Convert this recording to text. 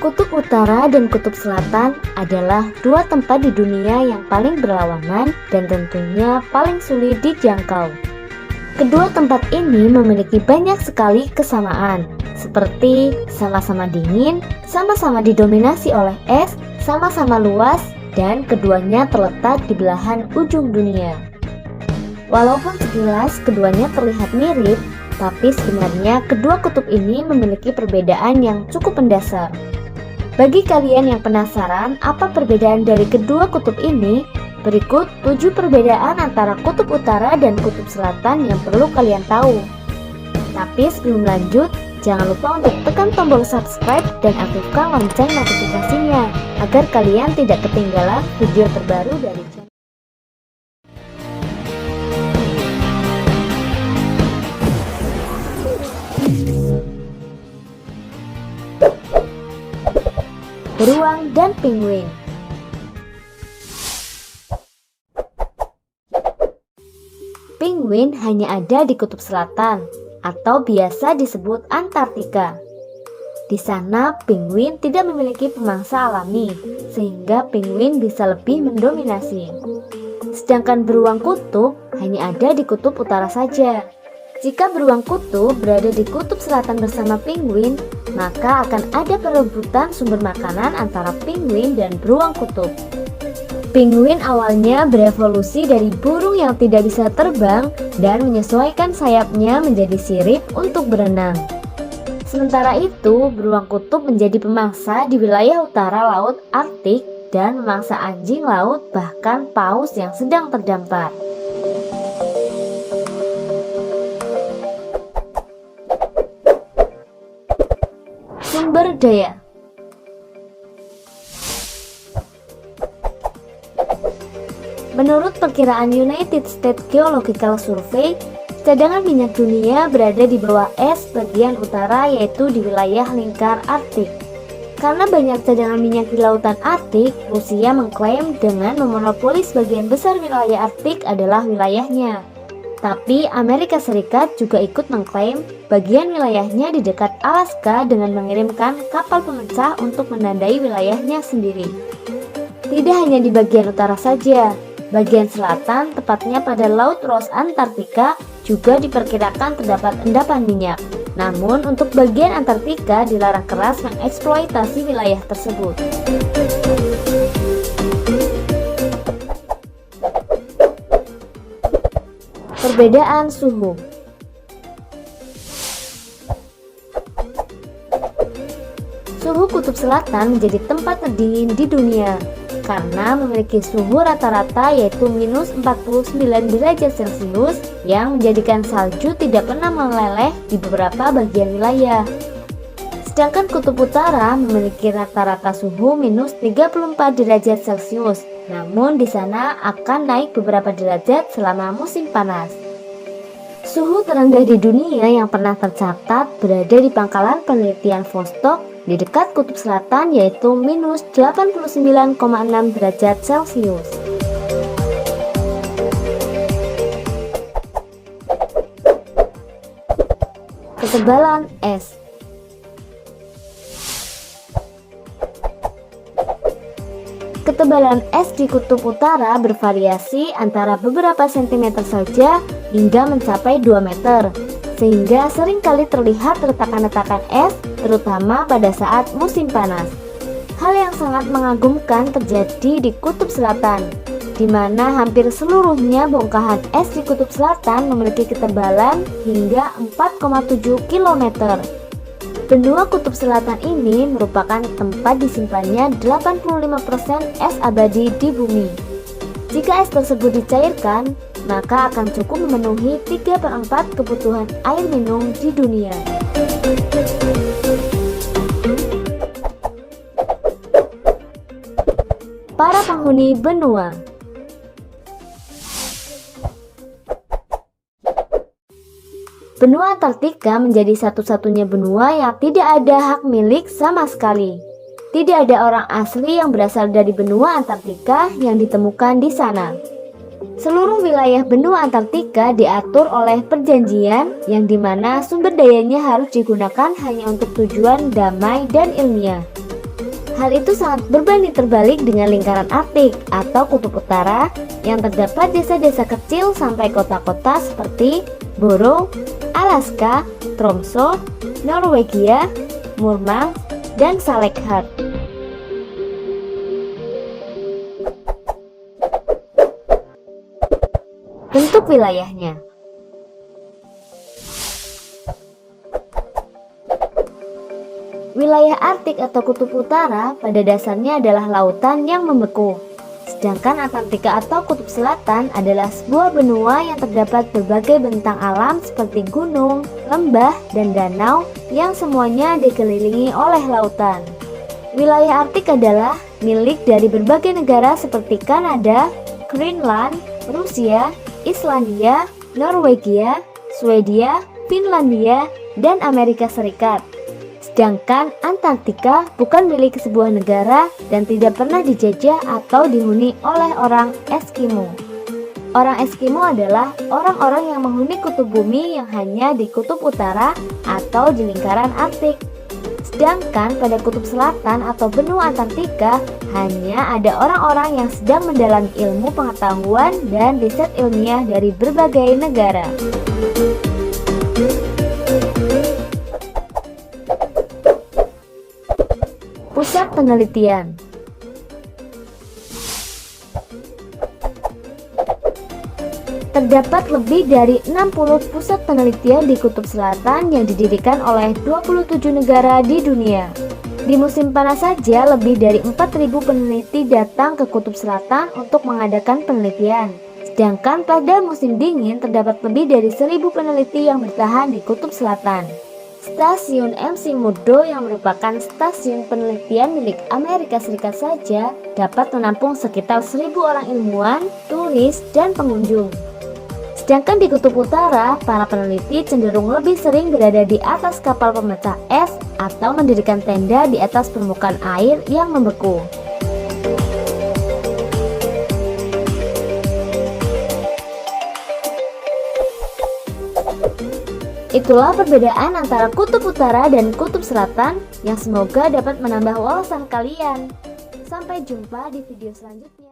Kutub Utara dan Kutub Selatan adalah dua tempat di dunia yang paling berlawanan dan tentunya paling sulit dijangkau. Kedua tempat ini memiliki banyak sekali kesamaan, seperti sama-sama dingin, sama-sama didominasi oleh es, sama-sama luas, dan keduanya terletak di belahan ujung dunia. Walaupun sekilas keduanya terlihat mirip, tapi sebenarnya kedua kutub ini memiliki perbedaan yang cukup mendasar. Bagi kalian yang penasaran apa perbedaan dari kedua kutub ini, berikut 7 perbedaan antara kutub utara dan kutub selatan yang perlu kalian tahu. Tapi sebelum lanjut, jangan lupa untuk tekan tombol subscribe dan aktifkan lonceng notifikasinya agar kalian tidak ketinggalan video terbaru dari channel. Beruang dan penguin. Penguin hanya ada di kutub selatan atau biasa disebut Antartika. Di sana penguin tidak memiliki pemangsa alami sehingga penguin bisa lebih mendominasi. Sedangkan beruang kutub hanya ada di kutub utara saja. Jika beruang kutub berada di kutub selatan bersama penguin, maka akan ada perebutan sumber makanan antara penguin dan beruang kutub. Penguin awalnya berevolusi dari burung yang tidak bisa terbang dan menyesuaikan sayapnya menjadi sirip untuk berenang. Sementara itu, beruang kutub menjadi pemangsa di wilayah utara Laut Arktik dan memangsa anjing laut bahkan paus yang sedang terdampar. Sumber daya. Menurut perkiraan United States Geological Survey, cadangan minyak dunia berada di bawah es bagian utara, yaitu di wilayah lingkar Arktik. Karena banyak cadangan minyak di lautan Arktik, Rusia mengklaim dengan memonopoli sebagian besar wilayah Arktik adalah wilayahnya. Tapi Amerika Serikat juga ikut mengklaim bagian wilayahnya di dekat Alaska dengan mengirimkan kapal pemecah untuk menandai wilayahnya sendiri. Tidak hanya di bagian utara saja, bagian selatan, tepatnya pada Laut Ross Antartika, juga diperkirakan terdapat endapan minyak. Namun untuk bagian Antartika dilarang keras mengeksploitasi wilayah tersebut. Perbedaan suhu. Suhu kutub selatan menjadi tempat terdingin di dunia karena memiliki suhu rata-rata yaitu minus 49 derajat Celcius yang menjadikan salju tidak pernah meleleh di beberapa bagian wilayah. Sedangkan kutub utara memiliki rata-rata suhu minus 34 derajat Celcius, namun di sana akan naik beberapa derajat selama musim panas. Suhu terendah di dunia yang pernah tercatat berada di pangkalan penelitian Vostok di dekat kutub selatan yaitu minus 89,6 derajat Celcius. Ketebalan es. Ketebalan es di kutub utara bervariasi antara beberapa sentimeter saja hingga mencapai 2 meter, sehingga seringkali terlihat retakan-retakan es, terutama pada saat musim panas. Hal yang sangat mengagumkan terjadi di kutub selatan, di mana hampir seluruhnya bongkahan es di kutub selatan memiliki ketebalan hingga 4,7 km. Benua kutub selatan ini merupakan tempat disimpannya 85% es abadi di bumi. Jika es tersebut dicairkan, maka akan cukup memenuhi 3/4 kebutuhan air minum di dunia. Para penghuni benua. Benua Antartika menjadi satu-satunya benua yang tidak ada hak milik sama sekali. Tidak ada orang asli yang berasal dari benua Antartika yang ditemukan di sana. Seluruh wilayah benua Antartika diatur oleh perjanjian yang dimana sumber dayanya harus digunakan hanya untuk tujuan damai dan ilmiah. Hal itu sangat berbanding terbalik dengan lingkaran Arktik atau kutub utara yang terdapat desa-desa kecil sampai kota-kota seperti Borough, Alaska, Tromsø, Norwegia, Murmansk, dan Salekhat. Bentuk wilayahnya. Wilayah Arktik atau Kutub Utara pada dasarnya adalah lautan yang membeku. Sedangkan Antartika atau Kutub Selatan adalah sebuah benua yang terdapat berbagai bentang alam seperti gunung, lembah, dan danau yang semuanya dikelilingi oleh lautan. Wilayah Arktik adalah milik dari berbagai negara seperti Kanada, Greenland, Rusia, Islandia, Norwegia, Swedia, Finlandia, dan Amerika Serikat. Sedangkan Antartika bukan milik sebuah negara dan tidak pernah dijajah atau dihuni oleh orang Eskimo. Orang Eskimo adalah orang-orang yang menghuni kutub bumi yang hanya di kutub utara atau di lingkaran Arktik. Sedangkan pada kutub selatan atau benua Antartika hanya ada orang-orang yang sedang mendalami ilmu pengetahuan dan riset ilmiah dari berbagai negara. Pusat penelitian. Terdapat lebih dari 60 pusat penelitian di Kutub Selatan yang didirikan oleh 27 negara di dunia. Di musim panas saja lebih dari 4.000 peneliti datang ke Kutub Selatan untuk mengadakan penelitian. Sedangkan pada musim dingin terdapat lebih dari 1.000 peneliti yang bertahan di Kutub Selatan. Stasiun McMurdo yang merupakan stasiun penelitian milik Amerika Serikat saja dapat menampung sekitar 1.000 orang ilmuwan, turis, dan pengunjung. Sedangkan di Kutub Utara, para peneliti cenderung lebih sering berada di atas kapal pemecah es atau mendirikan tenda di atas permukaan air yang membeku. Itulah perbedaan antara Kutub Utara dan Kutub Selatan yang semoga dapat menambah wawasan kalian. Sampai jumpa di video selanjutnya.